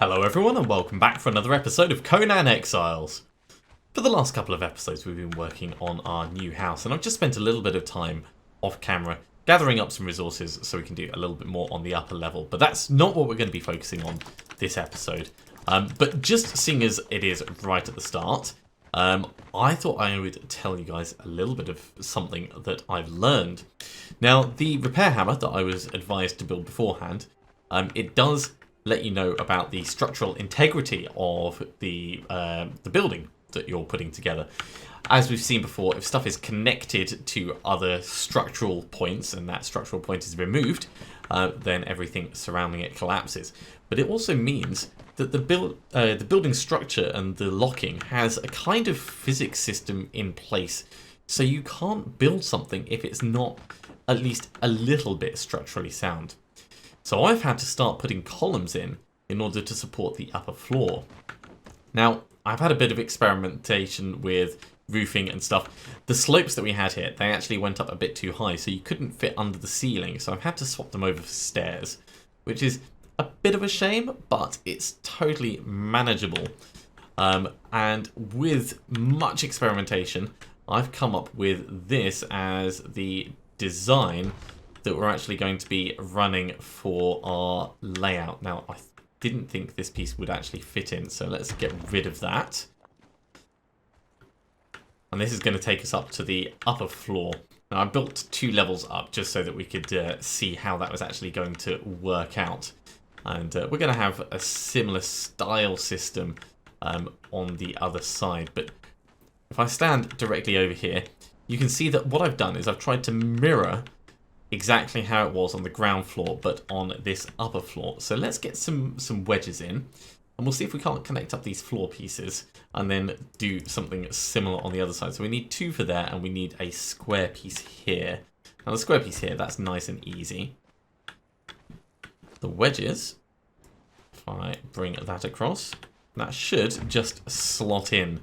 Hello everyone and welcome back for another episode of Conan Exiles. For the last couple of episodes we've been working on our new house and I've just spent a little bit of time off camera gathering up some resources so we can do a little bit more on the upper level. But that's not what we're going to be focusing on this episode. But just seeing as it is right at the start, I thought I would tell you guys a little bit of something that I've learned. Now, the repair hammer that I was advised to build beforehand, it does let you know about the structural integrity of the building that you're putting together. As we've seen before, if stuff is connected to other structural points and that structural point is removed, then everything surrounding it collapses. But it also means that the building structure and the locking has a kind of physics system in place. So you can't build something if it's not at least a little bit structurally sound. So I've had to start putting columns in order to support the upper floor. Now, I've had a bit of experimentation with roofing and stuff. The slopes that we had here, they actually went up a bit too high, so you couldn't fit under the ceiling. So I've had to swap them over for stairs, which is a bit of a shame, but it's totally manageable. And with much experimentation, I've come up with this as the design that we're actually going to be running for our layout. Now, I didn't think this piece would actually fit in, so let's get rid of that. And this is going to take us up to the upper floor. Now, I built 2 levels up just so that we could see how that was actually going to work out. And we're going to have a similar style system on the other side. But if I stand directly over here, you can see that what I've done is I've tried to mirror exactly how it was on the ground floor, but on this upper floor. So let's get some wedges in, and we'll see if we can't connect up these floor pieces and then do something similar on the other side. So we need 2 for there, and we need a square piece here. Now the square piece here, that's nice and easy. The wedges, if I bring that across, that should just slot in.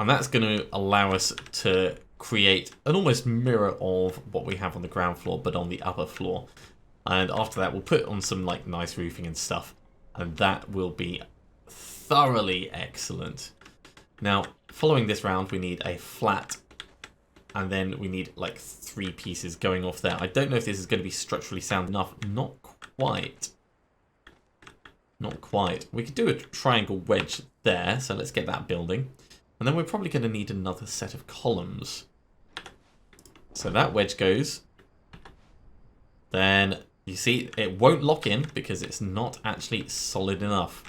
And that's going to allow us to create an almost mirror of what we have on the ground floor, but on the upper floor. And after that, we'll put on some like nice roofing and stuff, and that will be thoroughly excellent. Now, following this round, we need a flat, and then we need like 3 pieces going off there. I don't know if this is going to be structurally sound enough. Not quite. Not quite. We could do a triangle wedge there, so let's get that building. And then we're probably going to need another set of columns. So that wedge goes. Then you see it won't lock in because it's not actually solid enough.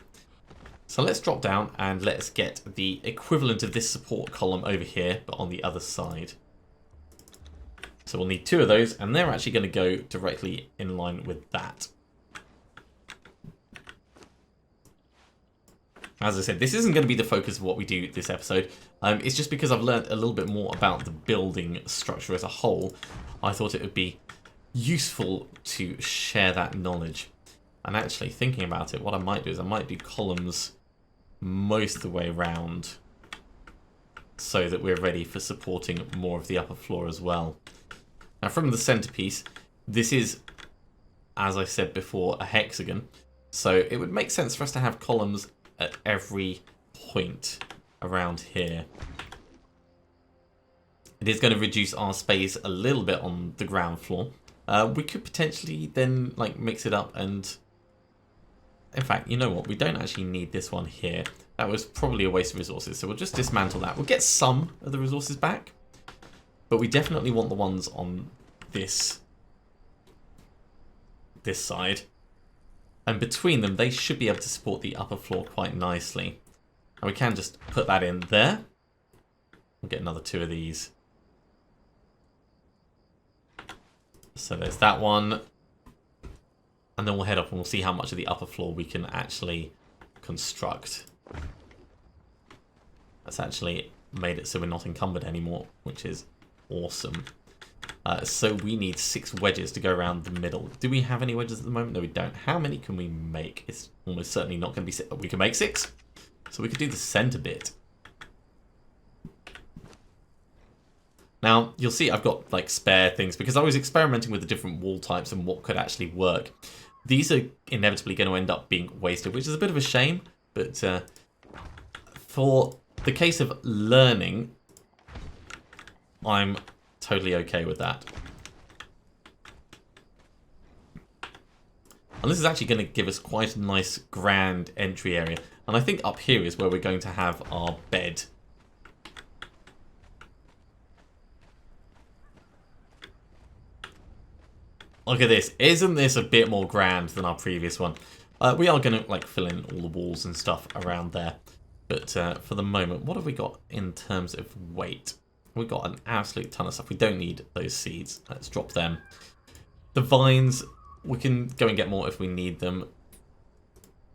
So let's drop down and let's get the equivalent of this support column over here, but on the other side. So we'll need 2 of those, and they're actually going to go directly in line with that. As I said, this isn't going to be the focus of what we do this episode. It's just because I've learned a little bit more about the building structure as a whole. I thought it would be useful to share that knowledge. And actually, thinking about it, what I might do is I might do columns most of the way around so that we're ready for supporting more of the upper floor as well. Now, from the centerpiece, this is, as I said before, a hexagon. So it would make sense for us to have columns at every point around here. It is going to reduce our space a little bit on the ground floor. We could potentially then like mix it up, and in fact, you know what? We don't actually need this one here. That was probably a waste of resources, so we'll just dismantle that. We'll get some of the resources back, but we definitely want the ones on this side. And between them, they should be able to support the upper floor quite nicely. And we can just put that in there. We'll get another 2 of these. So there's that one. And then we'll head up and we'll see how much of the upper floor we can actually construct. That's actually made it so we're not encumbered anymore, which is awesome. So we need 6 wedges to go around the middle. Do we have any wedges at the moment? No, we don't. How many can we make? It's almost certainly not going to be 6, but we can make 6. So we could do the center bit. Now, you'll see I've got like spare things because I was experimenting with the different wall types and what could actually work. These are inevitably going to end up being wasted, which is a bit of a shame. But for the case of learning, I'm totally okay with that. And this is actually going to give us quite a nice grand entry area. And I think up here is where we're going to have our bed. Look at this. Isn't this a bit more grand than our previous one? We are going to like fill in all the walls and stuff around there. But for the moment, what have we got in terms of weight? We've got an absolute ton of stuff. We don't need those seeds. Let's drop them. The vines, we can go and get more if we need them.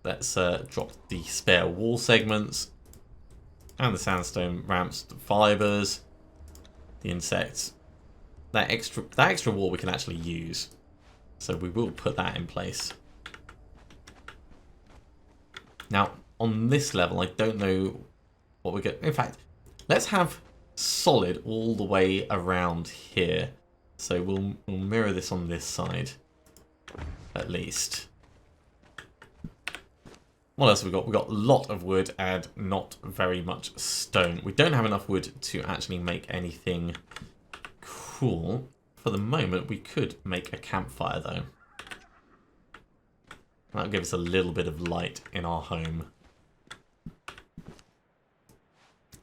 Let's drop the spare wall segments. And the sandstone ramps, the fibers, the insects. That extra wall we can actually use. So we will put that in place. Now, on this level, I don't know what we're going to... In fact, let's have solid all the way around here. So we'll mirror this on this side, at least. What else have we got? We've got a lot of wood and not very much stone. We don't have enough wood to actually make anything cool. For the moment, we could make a campfire, though. That'll give us a little bit of light in our home.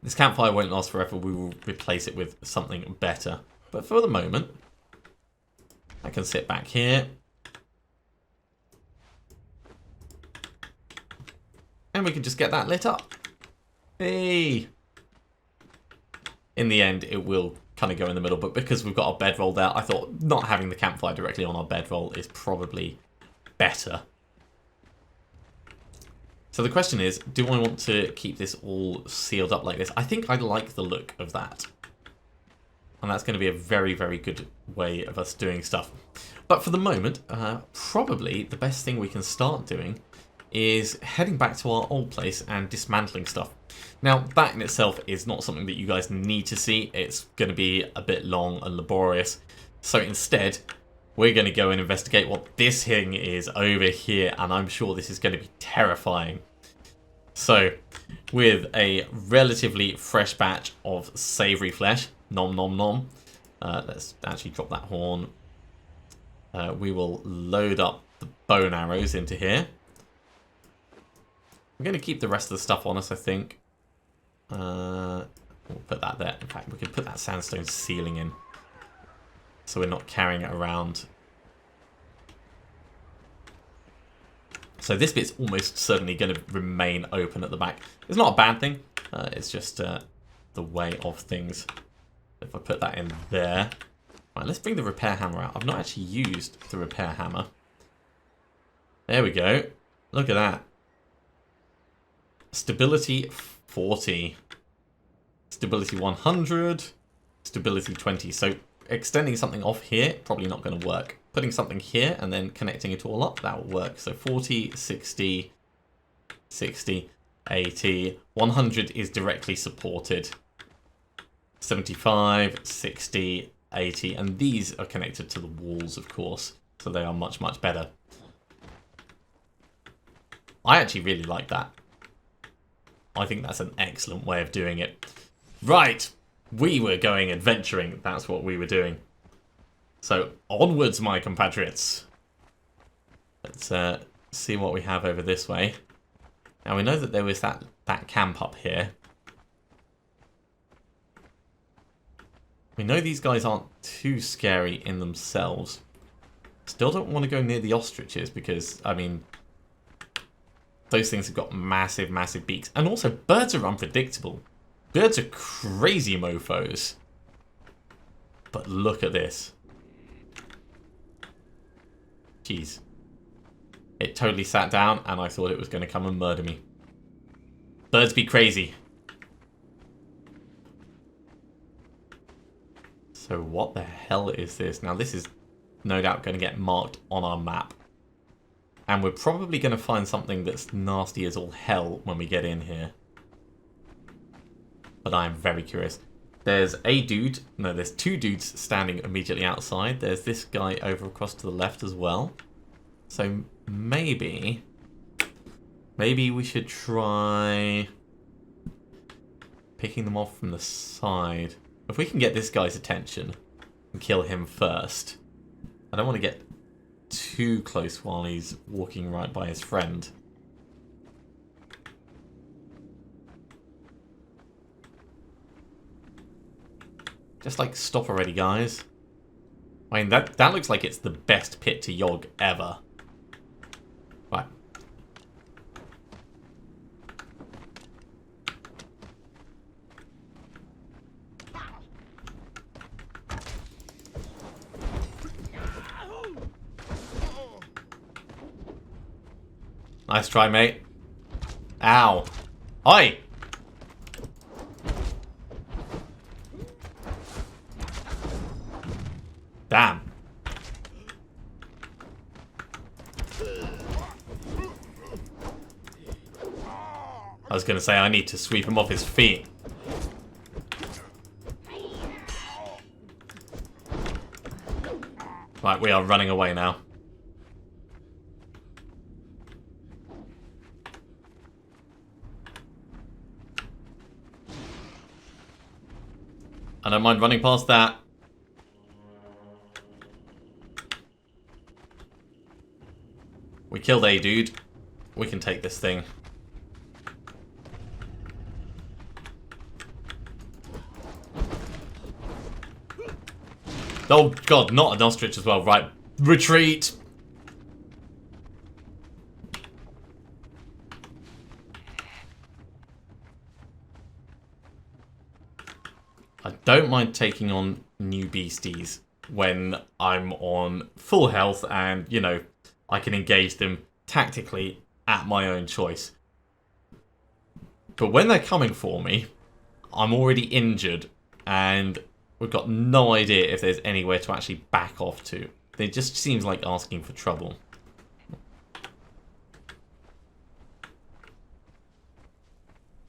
This campfire won't last forever. We will replace it with something better. But for the moment, I can sit back here. And we can just get that lit up. Hey! In the end, it will kind of go in the middle, but because we've got our bedroll there, I thought not having the campfire directly on our bedroll is probably better. So the question is, do I want to keep this all sealed up like this? I think I like the look of that. And that's going to be a very, very good way of us doing stuff. But for the moment, probably the best thing we can start doing is heading back to our old place and dismantling stuff. Now, that in itself is not something that you guys need to see. It's going to be a bit long and laborious. So instead, we're going to go and investigate what this thing is over here. And I'm sure this is going to be terrifying. So, with a relatively fresh batch of savoury flesh, nom nom nom. Let's actually drop that horn. We will load up the bone arrows into here. I'm going to keep the rest of the stuff on us, I think. We'll put that there. In fact, we could put that sandstone ceiling in. So we're not carrying it around. So this bit's almost certainly going to remain open at the back. It's not a bad thing. It's just the way of things. If I put that in there. Right, let's bring the repair hammer out. I've not actually used the repair hammer. There we go. Look at that. Stability 40. Stability 100. Stability 20. So extending something off here, probably not going to work. Putting something here and then connecting it all up, that will work. So 40, 60, 60, 80. 100 is directly supported. 75, 60, 80. And these are connected to the walls, of course. So they are much, much better. I actually really like that. I think that's an excellent way of doing it. Right, we were going adventuring. That's what we were doing. So, onwards, my compatriots. Let's see what we have over this way. Now, we know that there was that camp up here. We know these guys aren't too scary in themselves. Still don't want to go near the ostriches because, I mean, those things have got massive, massive beaks. And also, birds are unpredictable. Birds are crazy mofos. But look at this. Jeez. It totally sat down and I thought it was going to come and murder me. Birds be crazy. So what the hell is this? Now this is no doubt going to get marked on our map. And we're probably going to find something that's nasty as all hell when we get in here. But I'm very curious. There's a dude. No, there's two dudes standing immediately outside. There's this guy over across to the left as well. So maybe we should try picking them off from the side. If we can get this guy's attention and kill him first. I don't want to get too close while he's walking right by his friend. Just like, stop already, guys. I mean, that looks like it's the best pit to Yogg ever. Right. Nice try, mate. Ow. Oi! Damn. I was going to say, I need to sweep him off his feet. Right, we are running away now. I don't mind running past that. We killed a dude. We can take this thing. Oh god, not an ostrich as well. Right, retreat. I don't mind taking on new beasties when I'm on full health and, you know, I can engage them tactically at my own choice. But when they're coming for me, I'm already injured and we've got no idea if there's anywhere to actually back off to. It just seems like asking for trouble.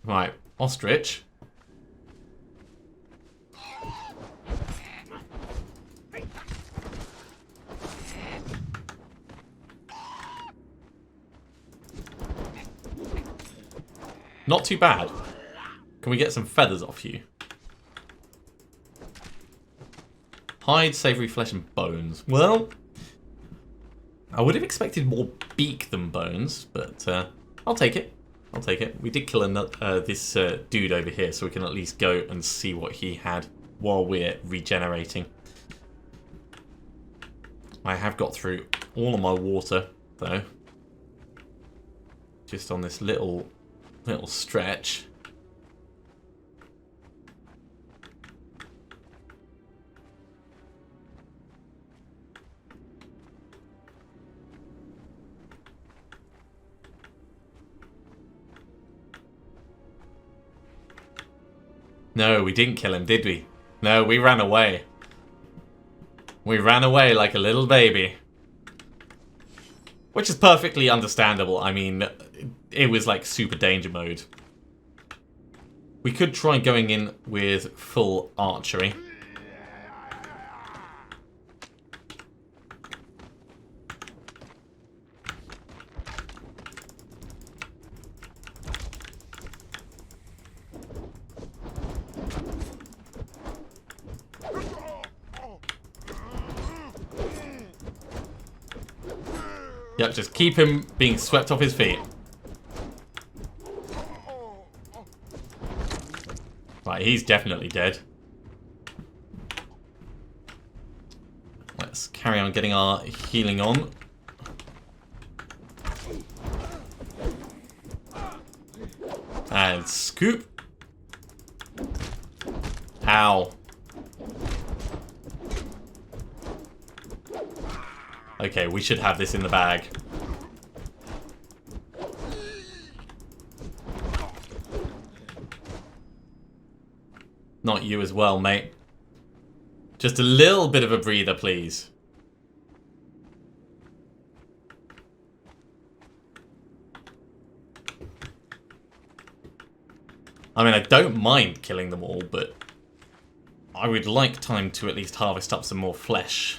Right, ostrich. Not too bad. Can we get some feathers off you? Hide, savoury flesh and bones. Well, I would have expected more beak than bones, but I'll take it. I'll take it. We did kill this dude over here, so we can at least go and see what he had while we're regenerating. I have got through all of my water, though. Just on this little stretch. No, we didn't kill him, did we? No, we ran away. We ran away like a little baby. Which is perfectly understandable. I mean, it was like super danger mode. We could try going in with full archery. Yep, just keep him being swept off his feet. Right, he's definitely dead. Let's carry on getting our healing on. And scoop. Ow. Okay, we should have this in the bag. Not you as well, mate. Just a little bit of a breather, please. I mean, I don't mind killing them all, but I would like time to at least harvest up some more flesh.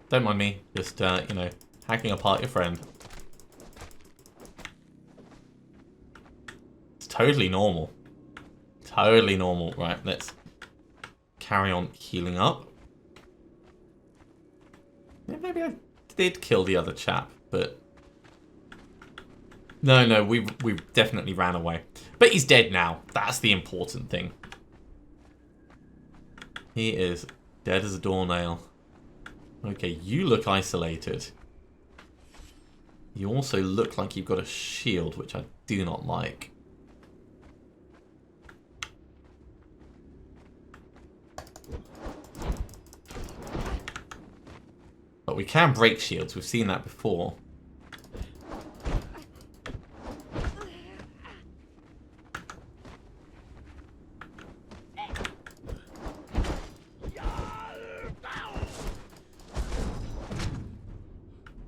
Don't mind me. Just, you know, hacking apart your friend. It's totally normal. Totally normal. Right, let's carry on healing up. Yeah, maybe I did kill the other chap, but... No, we definitely ran away. But he's dead now. That's the important thing. He is dead as a doornail. Okay, you look isolated. You also look like you've got a shield, which I do not like. But we can break shields. We've seen that before.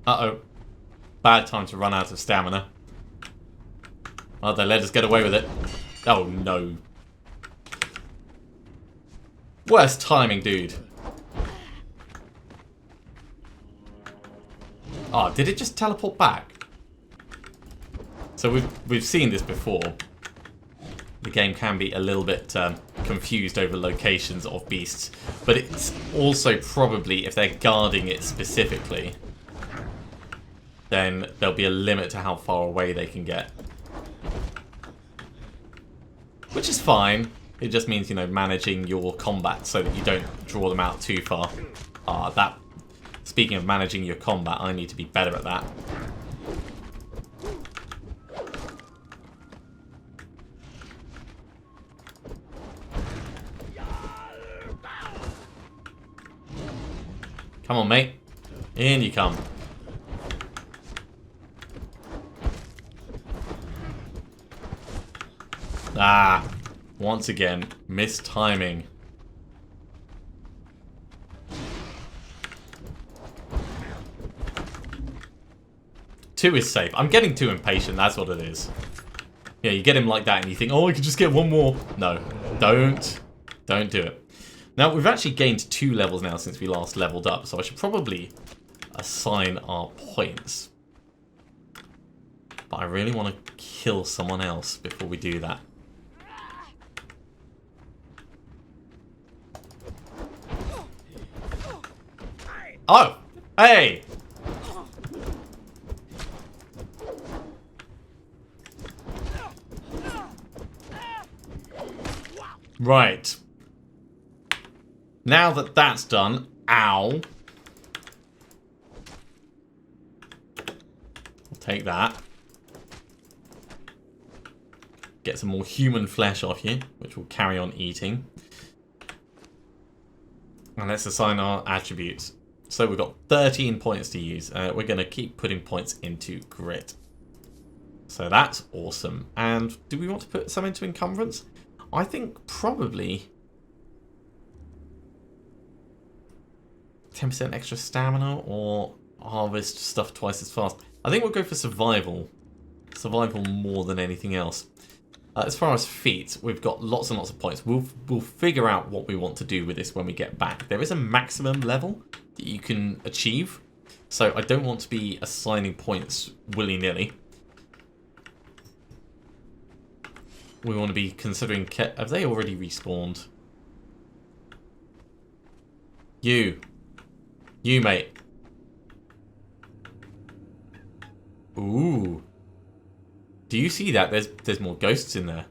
Uh-oh. Bad time to run out of stamina. Oh, they let us get away with it. Oh, no. Worst timing, dude. Oh, did it just teleport back? So we've seen this before. The game can be a little bit confused over locations of beasts. But it's also probably, if they're guarding it specifically, then there'll be a limit to how far away they can get. Which is fine. It just means, you know, managing your combat so that you don't draw them out too far. Speaking of managing your combat, I need to be better at that. Come on, mate. In you come. Ah, once again, missed timing. Two is safe. I'm getting too impatient, that's what it is. Yeah, you get him like that and you think, oh, I could just get one more. No, don't do it. Now, we've actually gained 2 levels now since we last leveled up, so I should probably assign our points. But I really want to kill someone else before we do that. Oh! Hey! Right. Now that that's done, ow. I'll take that. Get some more human flesh off you, which we'll carry on eating. And let's assign our attributes. So we've got 13 points to use. We're going to keep putting points into grit. So that's awesome. And do we want to put some into encumbrance? I think probably 10% extra stamina or harvest stuff twice as fast. I think we'll go for survival. Survival more than anything else. As far as feats, we've got lots and lots of points. We'll figure out what we want to do with this when we get back. There is a maximum level that you can achieve, so I don't want to be assigning points willy-nilly. We want to be considering... Have they already respawned? You, mate. Ooh. Do you see that? There's more ghosts in there.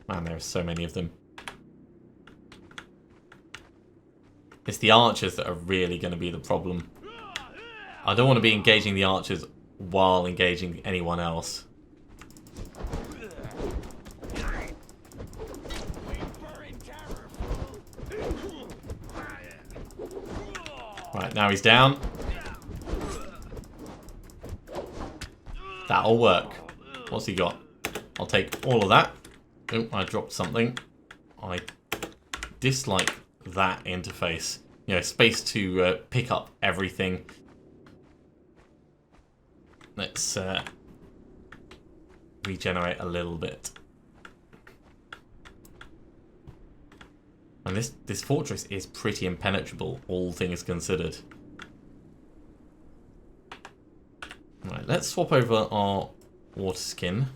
Man, there are so many of them. It's the archers that are really going to be the problem. I don't want to be engaging the archers while engaging anyone else. Right, now he's down. That'll work. What's he got? I'll take all of that. Oh, I dropped something. I dislike that interface. You know, space to pick up everything. Let's regenerate a little bit. And this fortress is pretty impenetrable, all things considered. Right, let's swap over our water skin.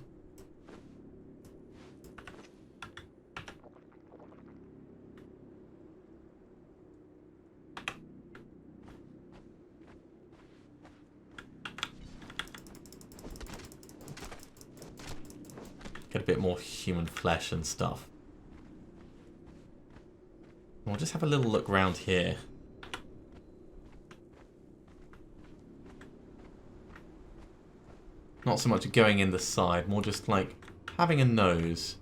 Get a bit more human flesh and stuff. We'll just have a little look around here. Not so much going in the side, more just like having a nose.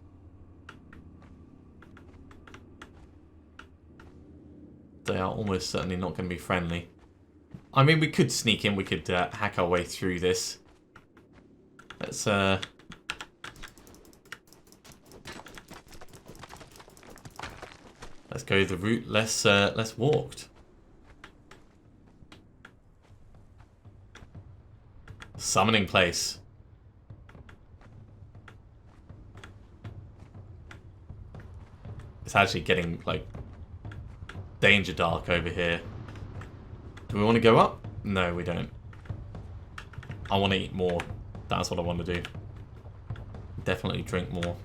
They are almost certainly not going to be friendly. I mean, we could sneak in, we could hack our way through this. Let's go the route less walked. Summoning place. It's actually getting like danger dark over here. Do we want to go up? No, we don't. I want to eat more. That's what I want to do. Definitely drink more.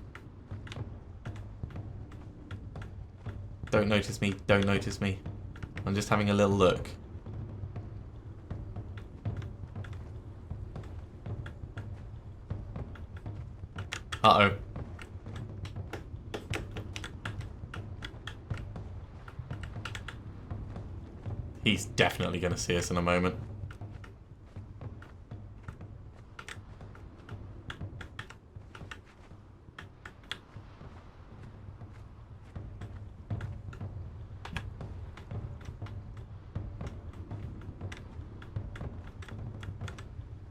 Don't notice me. Don't notice me. I'm just having a little look. Uh-oh. He's definitely going to see us in a moment.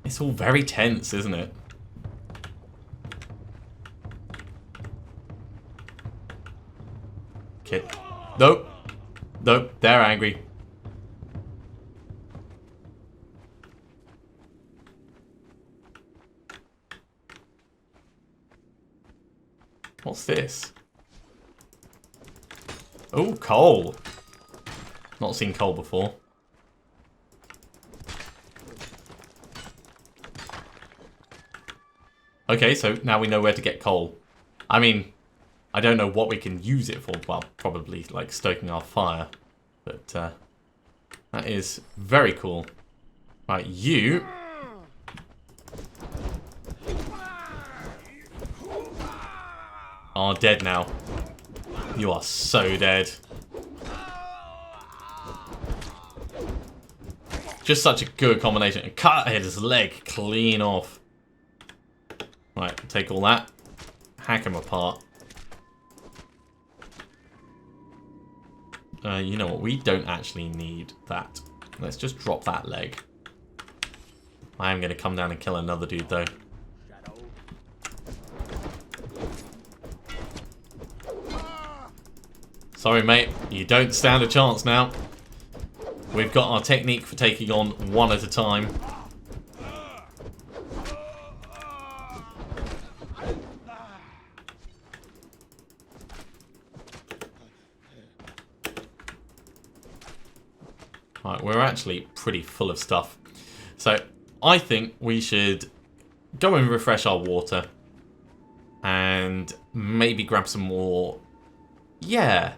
It's all very tense, isn't it? Kid. Nope. Nope, they're angry. What's this? Oh, coal. Not seen coal before. Okay, so now we know where to get coal. I mean, I don't know what we can use it for. Well, probably like stoking our fire. But that is very cool. Right, you are dead now. You are so dead. Just such a good combination. And cut his leg clean off. Right, take all that. Hack him apart. You know what? We don't actually need that. Let's just drop that leg. I am going to come down and kill another dude, though. Sorry, mate. You don't stand a chance now. We've got our technique for taking on one at a time. Right, we're actually pretty full of stuff. So, I think we should go and refresh our water. And maybe grab some more... Yeah,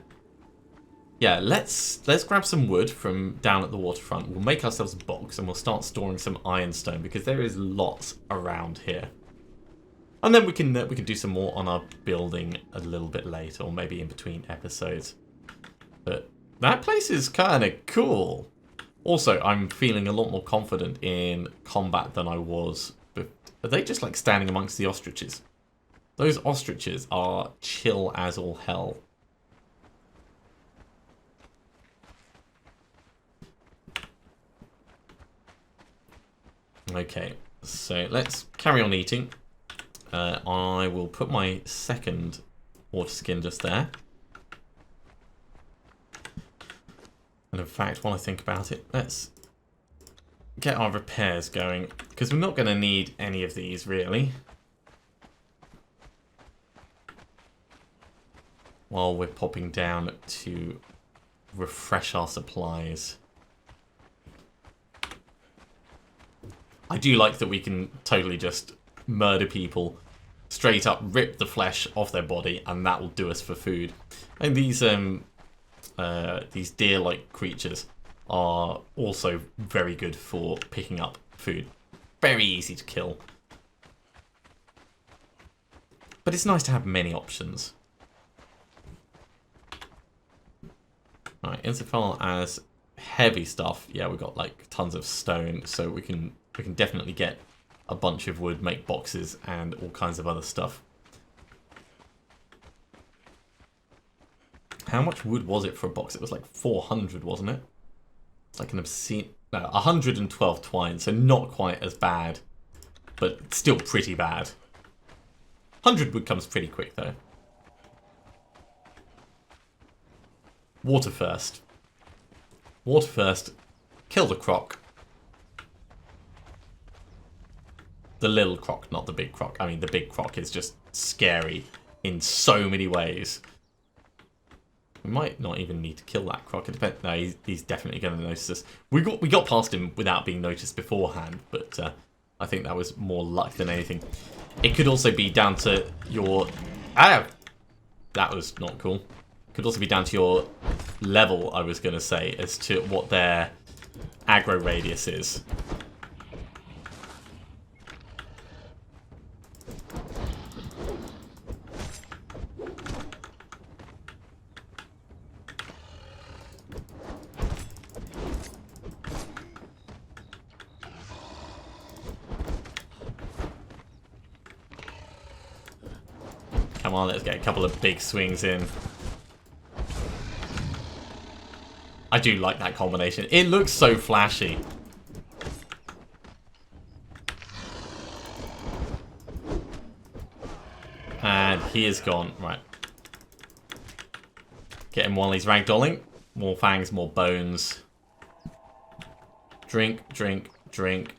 let's grab some wood from down at the waterfront. We'll make ourselves a box and we'll start storing some ironstone because there is lots around here. And then we can do some more on our building a little bit later, or maybe in between episodes. But that place is kind of cool. Also, I'm feeling a lot more confident in combat than I was. But are they just like standing amongst the ostriches? Those ostriches are chill as all hell. Okay, so let's carry on eating. I will put my second water skin just there. And in fact, while I think about it, let's get our repairs going. Because we're not going to need any of these, really. while we're popping down to refresh our supplies. I do like that we can totally just murder people, straight up rip the flesh off their body, and that will do us for food. And these deer-like creatures are also very good for picking up food. Very easy to kill. But it's nice to have many options. Alright, insofar as heavy stuff, yeah, we've got like tons of stone, so we can definitely get a bunch of wood, make boxes, and all kinds of other stuff. How much wood was it for a box? It was like 400, wasn't it? It's like an obscene... No, 112 twine, so not quite as bad, but still pretty bad. 100 wood comes pretty quick, though. Water first. Water first. Kill the croc. The little croc, not the big croc. I mean, the big croc is just scary in so many ways. We might not even need to kill that croc. It depends. No, he's definitely going to notice us. We got past him without being noticed beforehand, but I think that was more luck than anything. It could also be down to your... Ah! That was not cool. Could also be down to your level, I was going to say, as to what their aggro radius is. Come on, let's get a couple of big swings in. I do like that combination. It looks so flashy. And he is gone. Right. Get him while he's ragdolling. More fangs, more bones. Drink, drink, drink.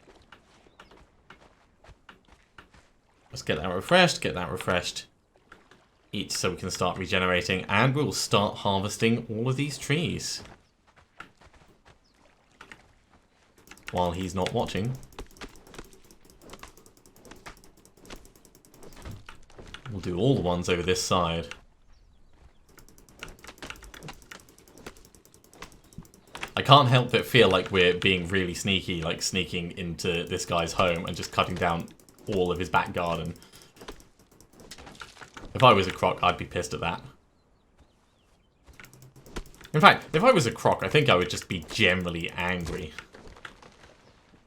Let's get that refreshed, get that refreshed. Eat so we can start regenerating, and we'll start harvesting all of these trees. While he's not watching. We'll do all the ones over this side. I can't help but feel like we're being really sneaky, like sneaking into this guy's home and just cutting down all of his back garden. If I was a croc, I'd be pissed at that. In fact, if I was a croc, I think I would just be generally angry.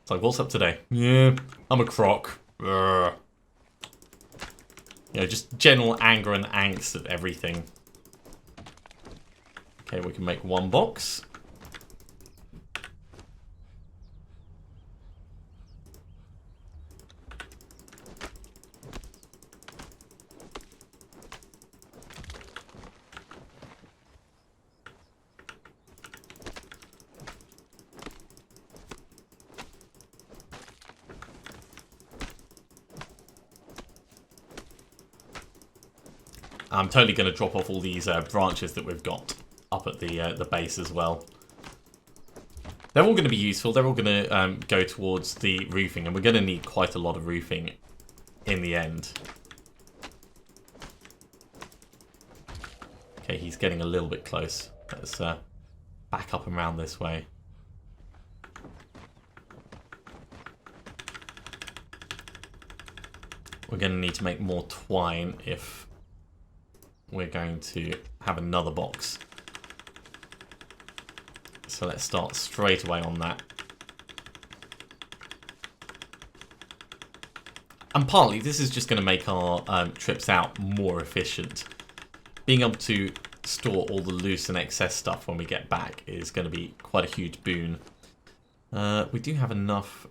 It's like, what's up today? Yeah, I'm a croc. Urgh. You know, just general anger and angst at everything. Okay, we can make one box. I'm totally going to drop off all these branches that we've got up at the base as well. They're all going to be useful. They're all going to go towards the roofing, and we're going to need quite a lot of roofing in the end. Okay, he's getting a little bit close. Let's back up and round this way. We're going to need to make more twine if we're going to have another box. So let's start straight away on that. And partly this is just going to make our trips out more efficient. Being able to store all the loose and excess stuff when we get back is going to be quite a huge boon. We do have enough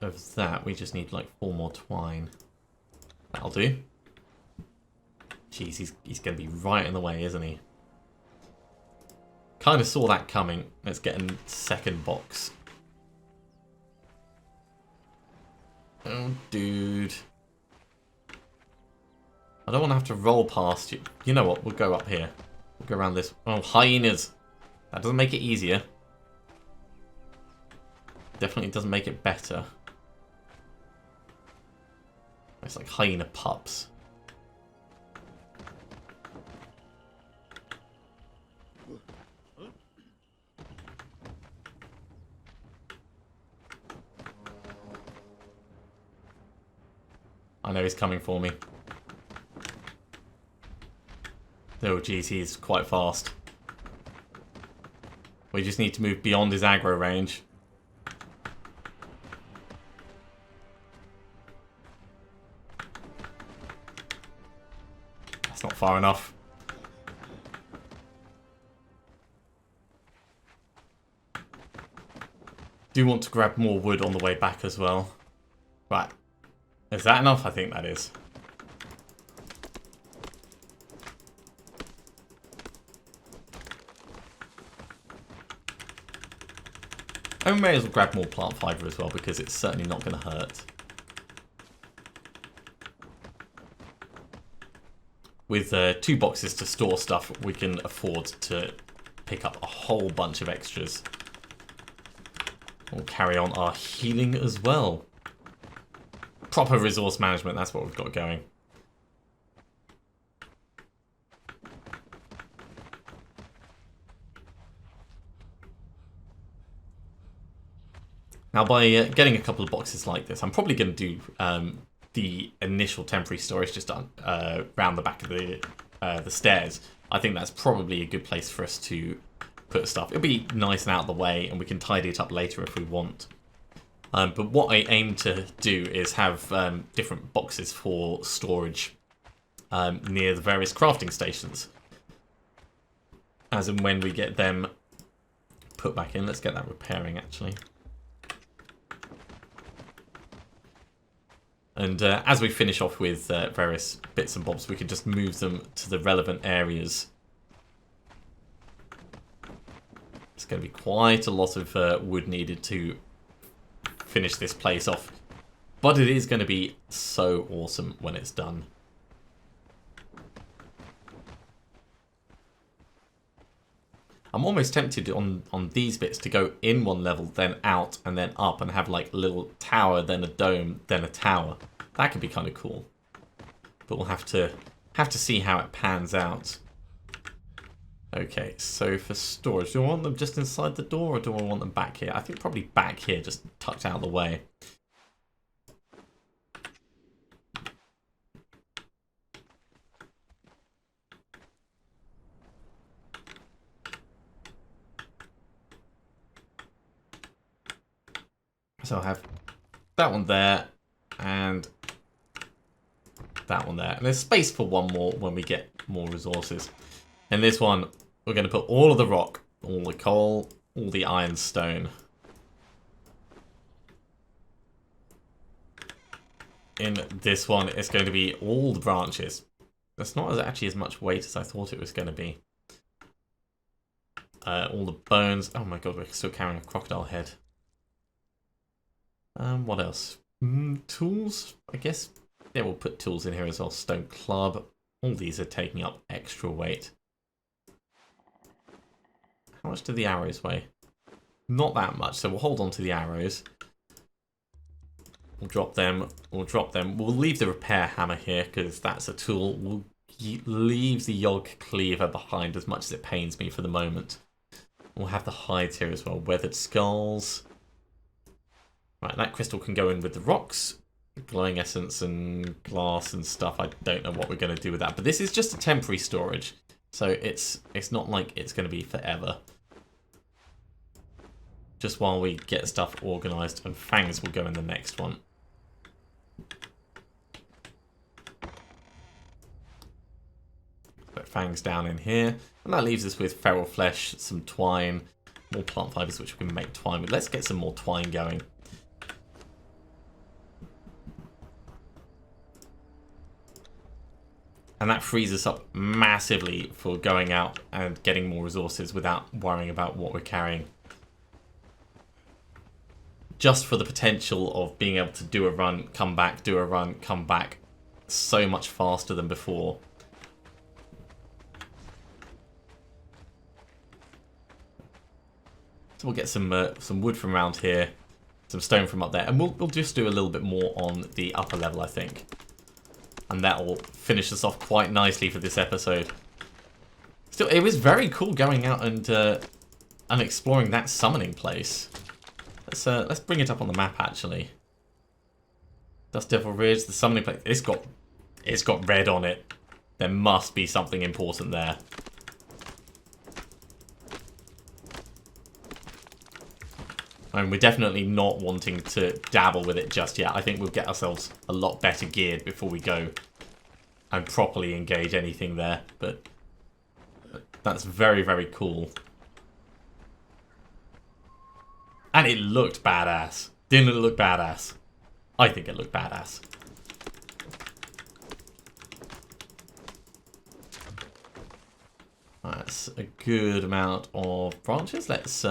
of that. We just need like 4 more twine. That'll do. Jeez, he's going to be right in the way, isn't he? Kind of saw that coming. Let's get a second box. Oh, dude. I don't want to have to roll past you. You know what? We'll go up here. We'll go around this. Oh, hyenas. That doesn't make it easier. Definitely doesn't make it better. It's like hyena pups. I know he's coming for me. Oh geez, he's quite fast. We just need to move beyond his aggro range. That's not far enough. Do want to grab more wood on the way back as well. Right. Is that enough? I think that is. I may as well grab more plant fibre as well because it's certainly not going to hurt. With 2 boxes to store stuff, we can afford to pick up a whole bunch of extras. We'll carry on our healing as well. Proper resource management, that's what we've got going. Now by getting a couple of boxes like this, I'm probably going to do the initial temporary storage just around the back of the stairs. I think that's probably a good place for us to put stuff. It'll be nice and out of the way, and we can tidy it up later if we want. But what I aim to do is have different boxes for storage near the various crafting stations. As and when we get them put back in. Let's get that repairing, actually. And as we finish off with various bits and bobs, we can just move them to the relevant areas. It's going to be quite a lot of wood needed to finish this place off. But it is going to be so awesome when it's done. I'm almost tempted on these bits to go in one level, then out, and then up, and have like a little tower, then a dome, then a tower. That could be kind of cool. But we'll have to see how it pans out. Okay, so for storage, do I want them just inside the door, or do I want them back here? I think probably back here, just tucked out of the way. So I'll have that one there, and that one there. And there's space for one more when we get more resources. In this one, we're going to put all of the rock, all the coal, all the ironstone. In this one, it's going to be all the branches. That's not actually as much weight as I thought it was going to be. All the bones. Oh my god, we're still carrying a crocodile head. What else? Tools, I guess. Yeah, we'll put tools in here as well. Stone club. All these are taking up extra weight. How much do the arrows weigh? Not that much, so we'll hold on to the arrows. We'll drop them. We'll drop them. We'll leave the repair hammer here because that's a tool. We'll leave the yog cleaver behind as much as it pains me for the moment. We'll have the hides here as well. Weathered skulls. Right, that crystal can go in with the rocks. Glowing essence and glass and stuff. I don't know what we're going to do with that. But this is just a temporary storage. So it's not like it's going to be forever. Just while we get stuff organised. And fangs will go in the next one. Put fangs down in here. And that leaves us with feral flesh, some twine, more plant fibres which we can make twine with. Let's get some more twine going. And that frees us up massively for going out and getting more resources without worrying about what we're carrying. Just for the potential of being able to do a run, come back, do a run, come back. so much faster than before. So we'll get some wood from around here, some stone from up there, and we'll just do a little bit more on the upper level, I think. And that will finish us off quite nicely for this episode. Still, it was very cool going out and exploring that summoning place. Let's bring it up on the map actually. Dust Devil Ridge, the summoning place. It's got red on it. There must be something important there. I mean, we're definitely not wanting to dabble with it just yet. I think we'll get ourselves a lot better geared before we go and properly engage anything there. But that's very, very cool. And it looked badass. Didn't it look badass? I think it looked badass. That's a good amount of branches. Let's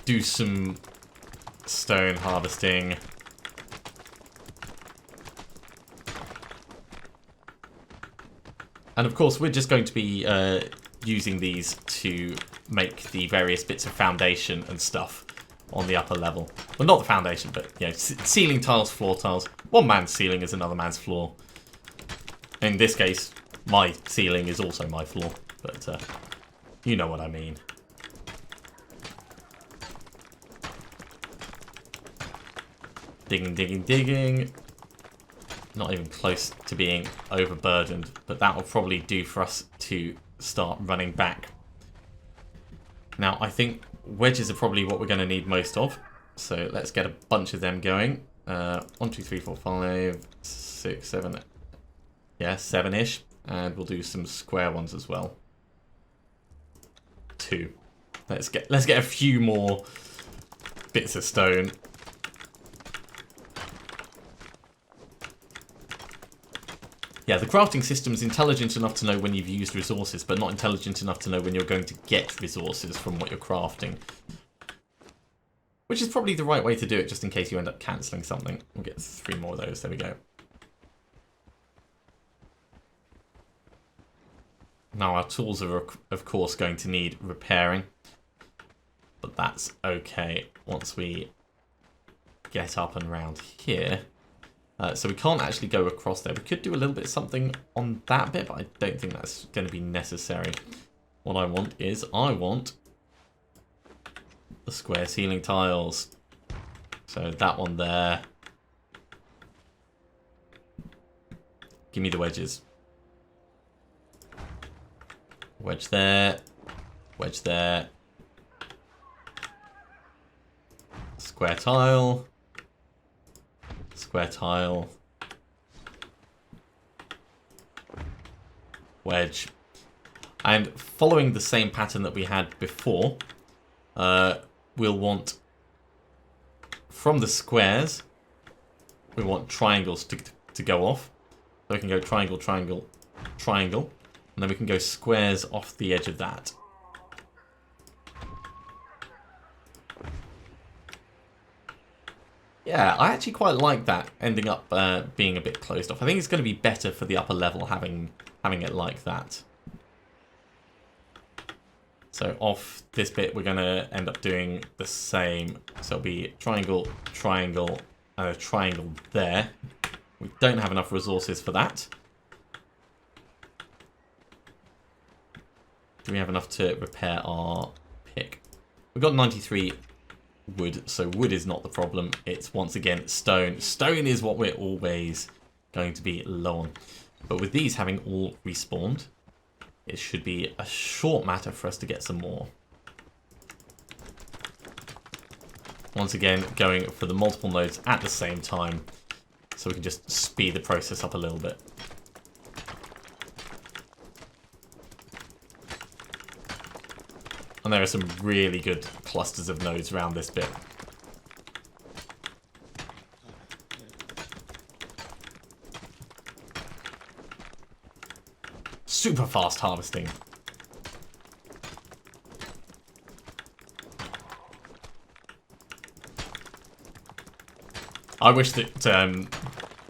do some stone harvesting. And of course, we're just going to be using these to make the various bits of foundation and stuff on the upper level. Well, not the foundation, but you know, ceiling tiles, floor tiles. One man's ceiling is another man's floor. In this case, my ceiling is also my floor, but you know what I mean. Digging, digging, digging. Not even close to being overburdened, but that will probably do for us to start running back. Now, I think wedges are probably what we're going to need most of, so let's get a bunch of them going. 1, 2, 3, 4, 5, 6, 7. Yeah, 7-ish, and we'll do some square ones as well. 2. Let's get a few more bits of stone. Yeah, the crafting system's intelligent enough to know when you've used resources, but not intelligent enough to know when you're going to get resources from what you're crafting. Which is probably the right way to do it, just in case you end up cancelling something. We'll get 3 more of those, there we go. Now our tools are, of course, going to need repairing. But that's okay once we get up and around here. So we can't actually go across there. We could do a little bit of something on that bit, but I don't think that's going to be necessary. What I want is, I want the square ceiling tiles. So that one there. Give me the wedges. Wedge there. Wedge there. Square tile. Square tile. Wedge. And following the same pattern that we had before, we'll want, from the squares, we want triangles to go off. So we can go triangle, triangle, triangle. And then we can go squares off the edge of that. Yeah, I actually quite like that, ending up being a bit closed off. I think it's going to be better for the upper level having it like that. So off this bit, we're going to end up doing the same. So it'll be triangle, triangle, and a triangle there. We don't have enough resources for that. Do we have enough to repair our pick? We've got 93 wood, so wood is not the problem. It's once again stone. Stone is what we're always going to be low on. But with these having all respawned, it should be a short matter for us to get some more. Once again, going for the multiple nodes at the same time, so we can just speed the process up a little bit. And there are some really good clusters of nodes around this bit. Super fast harvesting. I wish that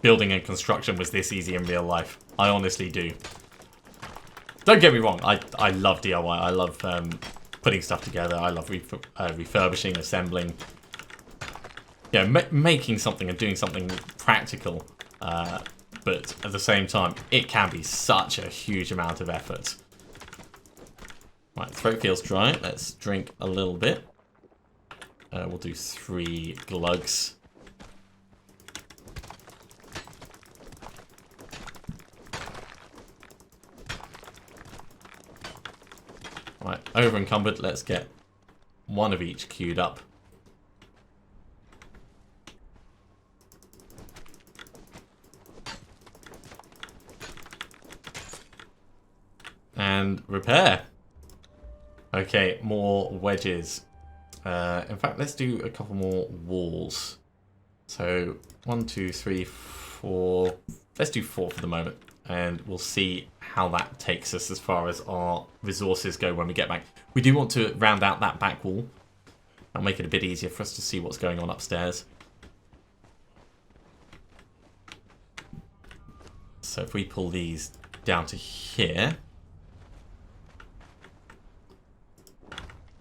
building and construction was this easy in real life. I honestly do. Don't get me wrong, I love DIY. I love putting stuff together. I love refurbishing, assembling. Yeah, making something and doing something practical. But at the same time, it can be such a huge amount of effort. Right, throat feels dry. Let's drink a little bit. We'll do 3 glugs. Right, over encumbered. Let's get 1 of each queued up. And repair. Okay, more wedges. In fact, let's do a couple more walls. So 1, 2, 3, 4. Let's do 4 for the moment, and we'll see how that takes us as far as our resources go when we get back. We do want to round out that back wall. That'll make it a bit easier for us to see what's going on upstairs. So if we pull these down to here.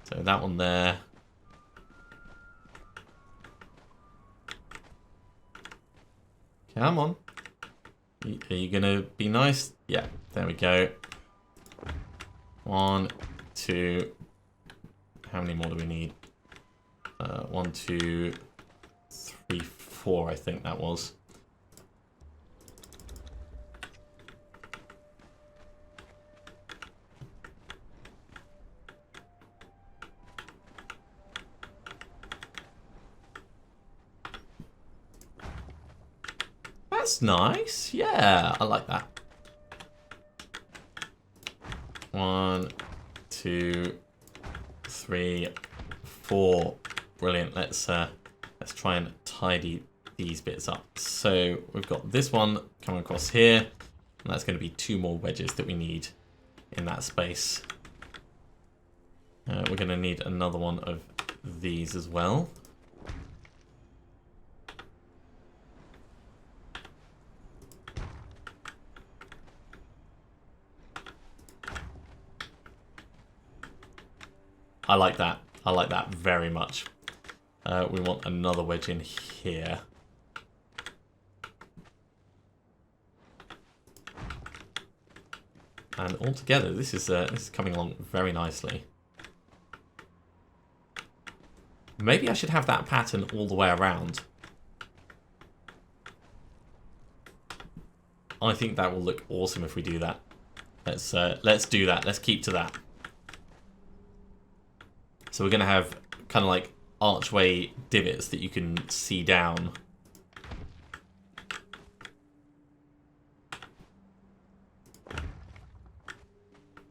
So that one there. Come on. Are you going to be nice? Yeah, there we go. 1, 2. How many more do we need? 1, 2, 3, 4, I think that was. That's nice. Yeah, I like that. 1, 2, 3, 4. Brilliant. Let's try and tidy these bits up. So we've got this one coming across here, and that's going to be 2 more wedges that we need in that space. We're going to need another one of these as well. I like that. I like that very much. We want another wedge in here. And altogether, this is coming along very nicely. Maybe I should have that pattern all the way around. I think that will look awesome if we do that. Let's do that. Let's keep to that. So we're going to have kind of like archway divots that you can see down.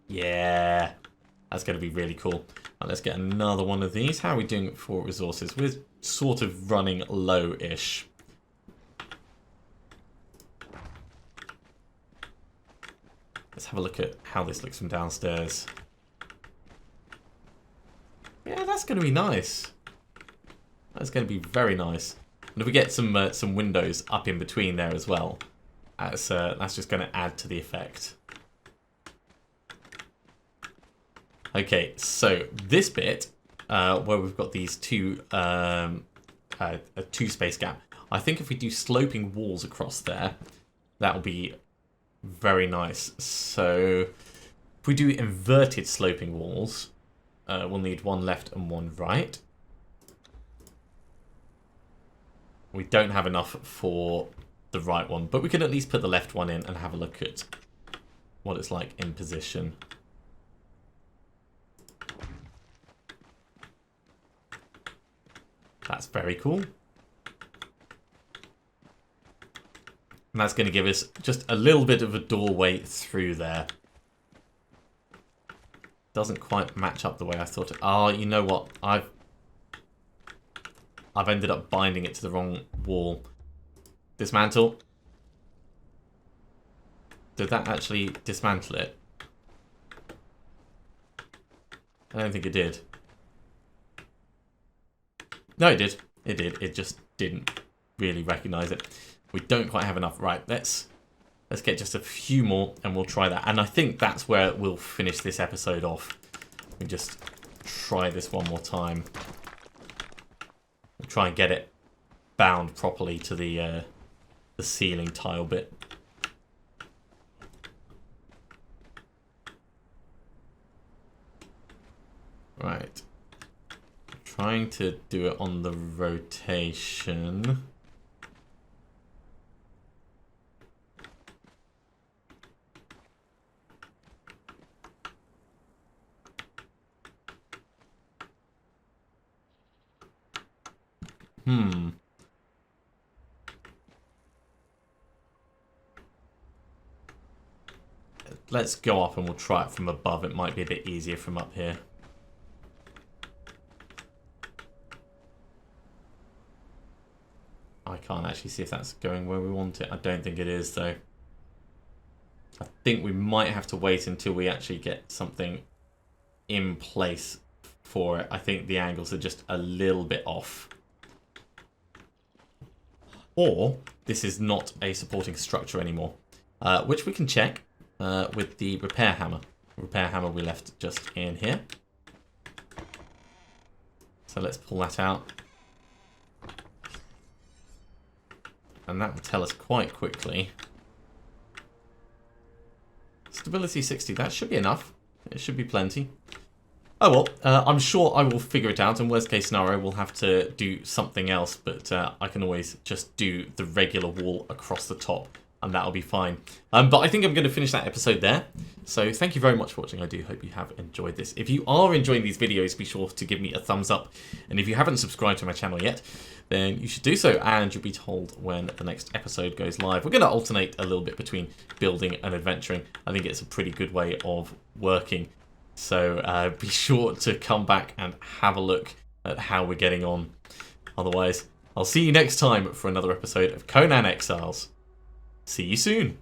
Yeah, that's going to be really cool. Right, let's get another one of these. How are we doing for resources? We're sort of running low-ish. Let's have a look at how this looks from downstairs. Yeah, that's going to be nice. That's going to be very nice. And if we get some windows up in between there as well, that's just going to add to the effect. Okay, so this bit where we've got these a 2-space gap. I think if we do sloping walls across there, that will be very nice. So if we do inverted sloping walls. We'll need 1 left and 1 right. We don't have enough for the right one, but we can at least put the left one in and have a look at what it's like in position. That's very cool. And that's going to give us just a little bit of a doorway through there. Doesn't quite match up the way I thought it. Oh, you know what? I've ended up binding it to the wrong wall. Dismantle. Did that actually dismantle it? I don't think it did. No, it did. It did. It just didn't really recognise it. We don't quite have enough. Right, let's get just a few more and we'll try that. And I think that's where we'll finish this episode off. We just try this one more time. We'll try and get it bound properly to the ceiling tile bit. Right. Trying to do it on the rotation. Let's go up and we'll try it from above. It might be a bit easier from up here. I can't actually see if that's going where we want it. I don't think it is, though. I think we might have to wait until we actually get something in place for it. I think the angles are just a little bit off. Or this is not a supporting structure anymore, which we can check with the repair hammer. The repair hammer we left just in here. So let's pull that out. And that will tell us quite quickly. Stability 60, that should be enough. It should be plenty. Oh well, I'm sure I will figure it out. In worst case scenario, we'll have to do something else. But I can always just do the regular wall across the top. And that'll be fine. But I think I'm going to finish that episode there. So thank you very much for watching. I do hope you have enjoyed this. If you are enjoying these videos, be sure to give me a thumbs up. And if you haven't subscribed to my channel yet, then you should do so. And you'll be told when the next episode goes live. We're going to alternate a little bit between building and adventuring. I think it's a pretty good way of working. So be sure to come back and have a look at how we're getting on. Otherwise, I'll see you next time for another episode of Conan Exiles. See you soon.